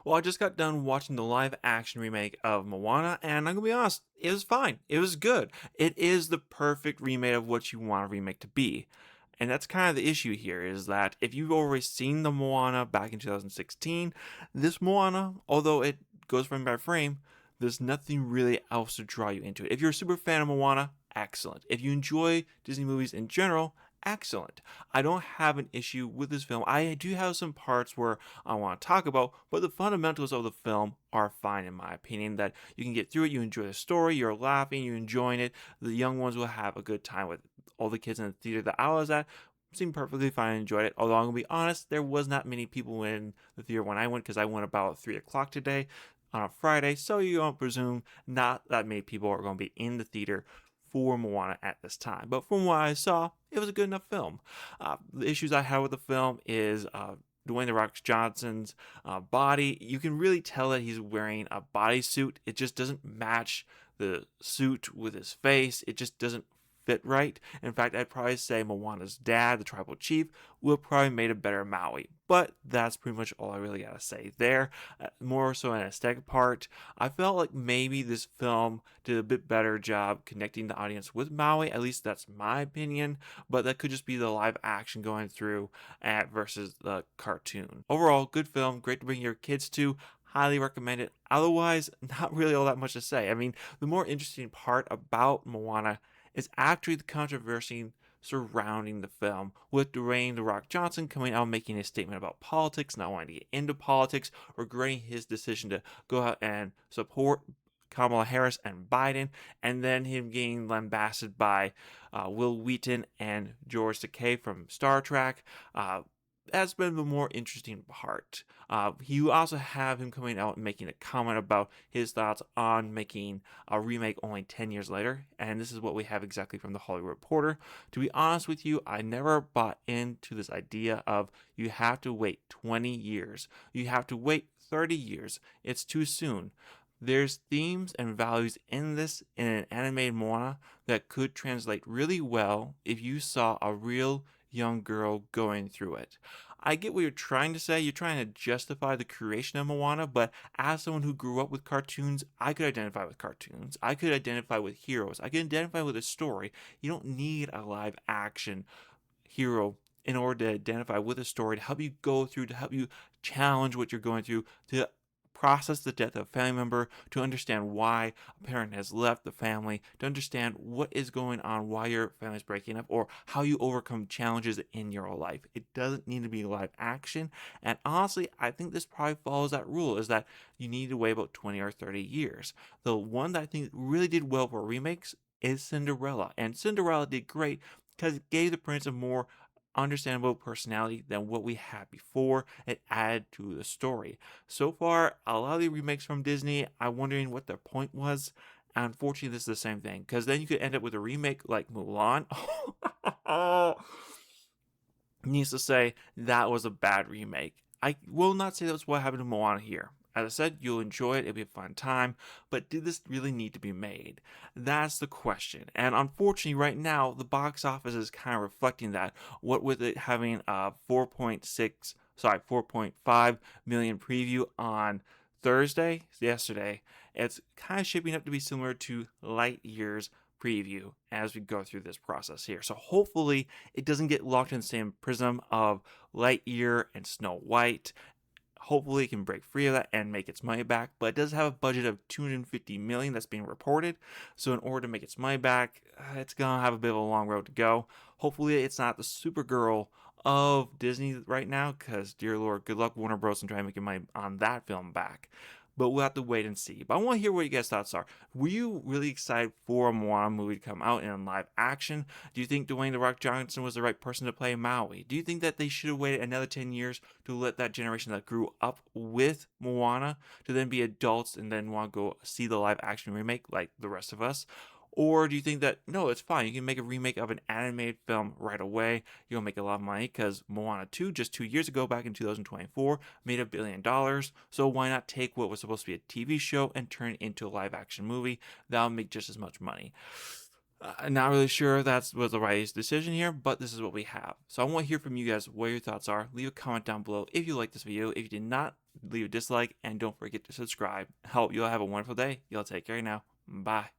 Well, I just got done watching the live action remake of Moana, and I'm gonna be honest, it was fine. It was good. It is the perfect remake of what you want a remake to be. And that's kind of the issue here is that if you've already seen the Moana back in 2016, this Moana, although it goes frame by frame, there's nothing really else to draw you into it. If you're a super fan of Moana, excellent. If you enjoy Disney movies in general, excellent. I don't have an issue with this film. I do have some parts where I want to talk about, but the fundamentals of the film are fine in my opinion. That you can get through it, you enjoy the story, you're laughing, you're enjoying it. The young ones will have a good time with it. All the kids in the theater that I was at seemed perfectly fine and enjoyed it. Although I'm gonna be honest, there was not many people in the theater when I went because I went about 3 o'clock today on a Friday, so you don't presume not that many people are going to be in the theater for Moana at this time. But from what I saw, it was a good enough film. The issues I had with the film is Dwayne the Rock Johnson's body. You can really tell that he's wearing a bodysuit. It just doesn't match the suit with his face. It just doesn't fit right. In fact, I'd probably say Moana's dad, the tribal chief, would have probably made a better Maui. But that's pretty much all I really gotta say there. More so an aesthetic part, I felt like maybe this film did a bit better job connecting the audience with Maui. At least that's my opinion. But that could just be the live action going through versus the cartoon. Overall, good film. Great to bring your kids to. Highly recommend it. Otherwise, not really all that much to say. I mean, the more interesting part about Moana is actually the controversy surrounding the film, with Dwayne The Rock Johnson coming out making a statement about politics, not wanting to get into politics, regretting his decision to go out and support Kamala Harris and Biden, and then him getting lambasted by Will Wheaton and George Takei from Star Trek. That's been the more interesting part. You also have him coming out and making a comment about his thoughts on making a remake only 10 years later, and this is what we have exactly from the Hollywood Reporter. To be honest with you, I never bought into this idea of you have to wait 20 years. You have to wait 30 years. It's too soon. There's themes and values in this in an animated Moana that could translate really well if you saw a real young girl going through it. I get what you're trying to say. You're trying to justify the creation of Moana, but as someone who grew up with cartoons, I could identify with cartoons. I could identify with heroes. I could identify with a story. You don't need a live action hero in order to identify with a story, to help you go through, to help you challenge what you're going through, to process the death of a family member, to understand why a parent has left the family, to understand what is going on, why your family's breaking up, or how you overcome challenges in your life. It doesn't need to be live action. And honestly, I think this probably follows that rule is that you need to wait about 20 or 30 years. The one that I think really did well for remakes is Cinderella. And Cinderella did great because it gave the prince a more understandable personality than what we had before. It added to the story. So far, a lot of the remakes from Disney, I'm wondering what their point was. Unfortunately, this is the same thing because then you could end up with a remake like Mulan. Needs to say that was a bad remake. I will not say that's what happened to Moana here. As I said, you'll enjoy it, it'll be a fun time, but did this really need to be made? That's the question. And unfortunately, right now, the box office is kind of reflecting that. What with it having a 4.5 million preview on Thursday, yesterday, it's kind of shaping up to be similar to Lightyear's preview as we go through this process here. So hopefully it doesn't get locked in the same prism of Lightyear and Snow White. Hopefully it can break free of that and make its money back, but it does have a budget of 250 million that's being reported. So in order to make its money back, it's gonna have a bit of a long road to go. Hopefully it's not the Supergirl of Disney right now, because dear Lord, good luck Warner Bros. And trying to make money on that film back. But we'll have to wait and see. But I want to hear what you guys' thoughts are. Were you really excited for a Moana movie to come out in live action? Do you think Dwayne The Rock Johnson was the right person to play Maui? Do you think that they should have waited another 10 years to let that generation that grew up with Moana to then be adults and then want to go see the live action remake like the rest of us? Or do you think that no, it's fine? You can make a remake of an animated film right away. You'll make a lot of money because Moana 2, just 2 years ago, back in 2024, made $1 billion. So why not take what was supposed to be a TV show and turn it into a live action movie? That'll make just as much money. I'm not really sure if that was the right decision here, but this is what we have. So I want to hear from you guys what your thoughts are. Leave a comment down below if you like this video. If you did not, leave a dislike, and don't forget to subscribe. Hope you'll have a wonderful day. You'll take care now. Bye.